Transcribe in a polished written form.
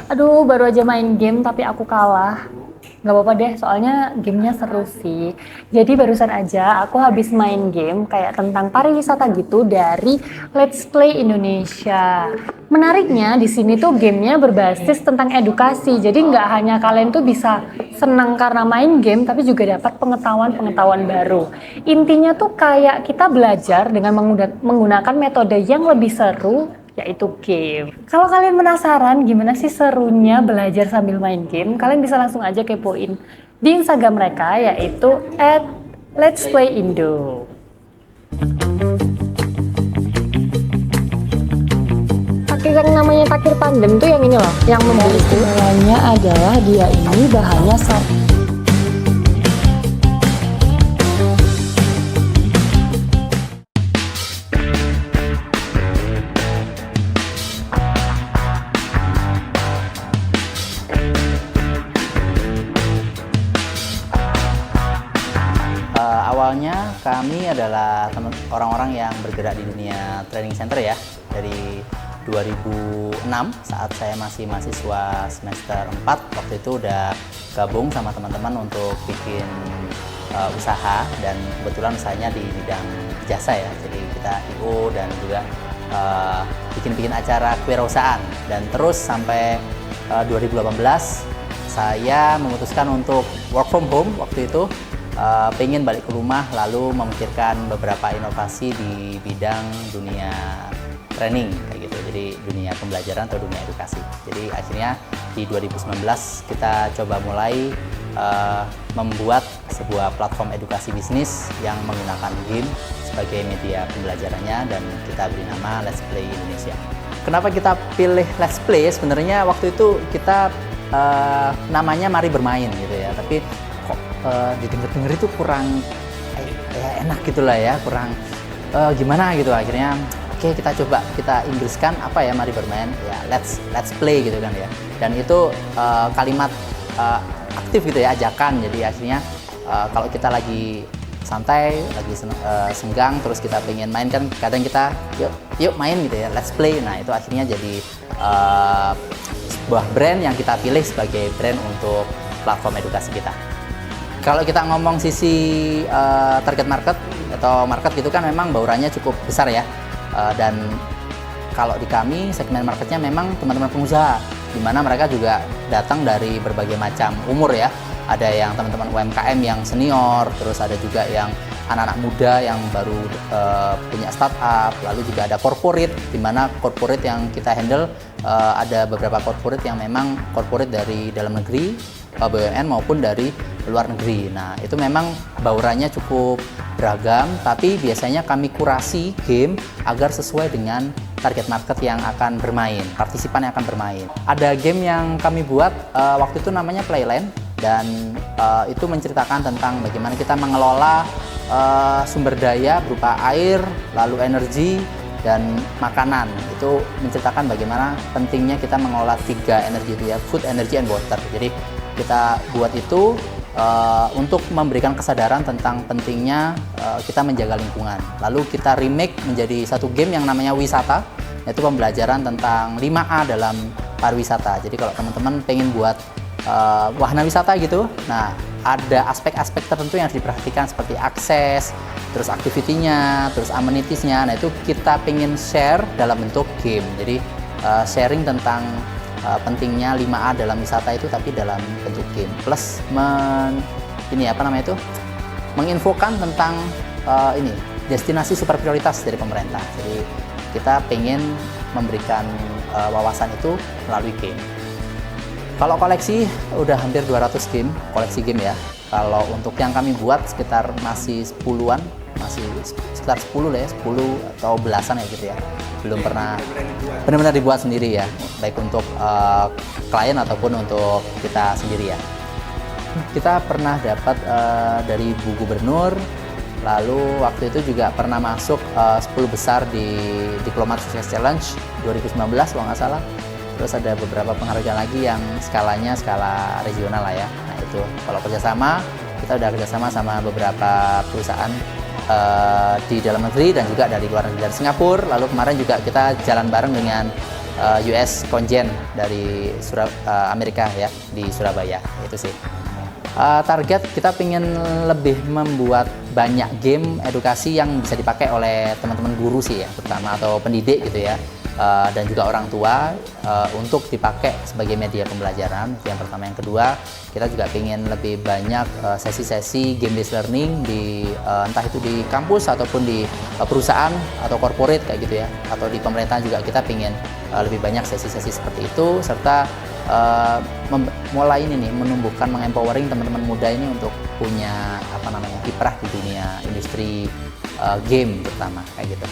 Aduh, baru aja main game tapi aku kalah. Nggak apa-apa deh, soalnya gamenya seru sih. Jadi barusan aja aku habis main game kayak tentang pariwisata gitu dari Let's Play Indonesia. Menariknya di sini tuh gamenya berbasis tentang edukasi. Jadi nggak hanya kalian tuh bisa senang karena main game, tapi juga dapat pengetahuan-pengetahuan baru. Intinya tuh kayak kita belajar dengan menggunakan metode yang lebih seru, yaitu game. Kalau kalian penasaran gimana sih serunya belajar sambil main game, kalian bisa langsung aja kepoin di Instagram mereka, yaitu @letsplayIndo. Takir yang namanya takir tandem tuh yang ini loh, yang membeli istimewanya adalah dia ini bahannya Awalnya kami adalah orang-orang yang bergerak di dunia training center ya, dari 2006 saat saya masih mahasiswa semester 4. Waktu itu udah gabung sama teman-teman untuk bikin usaha, dan kebetulan usahanya di bidang jasa ya, jadi kita IO dan juga bikin-bikin acara kewirausahaan. Dan terus sampai 2018 saya memutuskan untuk work from home waktu itu. Pengen balik ke rumah lalu memikirkan beberapa inovasi di bidang dunia training kayak gitu, jadi dunia pembelajaran atau dunia edukasi. Jadi akhirnya di 2019 kita coba mulai membuat sebuah platform edukasi bisnis yang menggunakan game sebagai media pembelajarannya, dan kita beri nama Let's Play Indonesia. Kenapa kita pilih Let's Play? Sebenarnya waktu itu kita namanya Mari Bermain gitu ya, tapi kok didengar-dengar itu kurang enak gitulah ya, kurang gimana gitu. Akhirnya oke, kita coba kita Inggriskan apa ya, Mari Bermain ya, let's play gitu kan ya. Dan itu kalimat aktif gitu ya, ajakan. Jadi akhirnya kalau kita lagi santai, lagi senggang, terus kita pengen main kan, kadang kita yuk main gitu ya, let's play. Nah itu akhirnya jadi sebuah brand yang kita pilih sebagai brand untuk platform edukasi kita. Kalau kita ngomong sisi target market atau market gitu kan, memang baurannya cukup besar ya. Dan kalau di kami segmen marketnya memang teman-teman pengusaha, di mana mereka juga datang dari berbagai macam umur ya. Ada yang teman-teman UMKM yang senior, terus ada juga yang anak-anak muda yang baru punya startup, lalu juga ada corporate, di mana corporate yang kita handle ada beberapa corporate yang memang corporate dari dalam negeri, BUMN maupun dari luar negeri. Nah, itu memang baurannya cukup beragam, tapi biasanya kami kurasi game agar sesuai dengan target market yang akan bermain, partisipan yang akan bermain. Ada game yang kami buat waktu itu namanya Playland, dan itu menceritakan tentang bagaimana kita mengelola sumber daya berupa air, lalu energi, dan makanan. Itu menceritakan bagaimana pentingnya kita mengelola 3 energi itu ya, food, energy, and water. Jadi kita buat itu untuk memberikan kesadaran tentang pentingnya kita menjaga lingkungan. Lalu kita remake menjadi satu game yang namanya Wisata, yaitu pembelajaran tentang 5A dalam pariwisata. Jadi kalau teman-teman pengen buat wahana wisata gitu, nah ada aspek-aspek tertentu yang harus diperhatikan seperti akses, terus activity-nya, terus amenitiesnya. Nah itu kita pengen share dalam bentuk game. Jadi sharing tentang pentingnya 5A dalam wisata itu, tapi dalam bentuk game. Plus menginfokan tentang ini destinasi super prioritas dari pemerintah. Jadi kita pengen memberikan wawasan itu melalui game. Kalau koleksi udah hampir 200 game, koleksi game ya. Kalau untuk yang kami buat sekitar masih 10-an, masih sekitar 10 lah ya, 10 atau belasan ya gitu ya. Belum pernah benar-benar dibuat sendiri ya, baik untuk klien ataupun untuk kita sendiri ya. Kita pernah dapat dari Bu Gubernur, lalu waktu itu juga pernah masuk 10 besar di Diplomat Sukses Challenge 2019 kalau nggak salah. Terus ada beberapa penghargaan lagi yang skalanya skala regional lah ya. Nah itu kalau kerjasama, kita udah kerjasama sama beberapa perusahaan di dalam negeri dan juga dari luar negeri, dari Singapura. Lalu kemarin juga kita jalan bareng dengan US Congen dari Amerika ya, di Surabaya. Itu sih. Target kita ingin lebih membuat banyak game edukasi yang bisa dipakai oleh teman-teman guru sih ya, terutama atau pendidik gitu ya, dan juga orang tua untuk dipakai sebagai media pembelajaran. Itu yang pertama. Yang kedua, kita juga ingin lebih banyak sesi-sesi game based learning di entah itu di kampus ataupun di perusahaan atau corporate kayak gitu ya, atau di pemerintahan juga kita ingin lebih banyak sesi-sesi seperti itu, serta mulai ini nih menumbuhkan, mengempowering teman-teman muda ini untuk punya kiprah di dunia industri game terutama kayak gitu.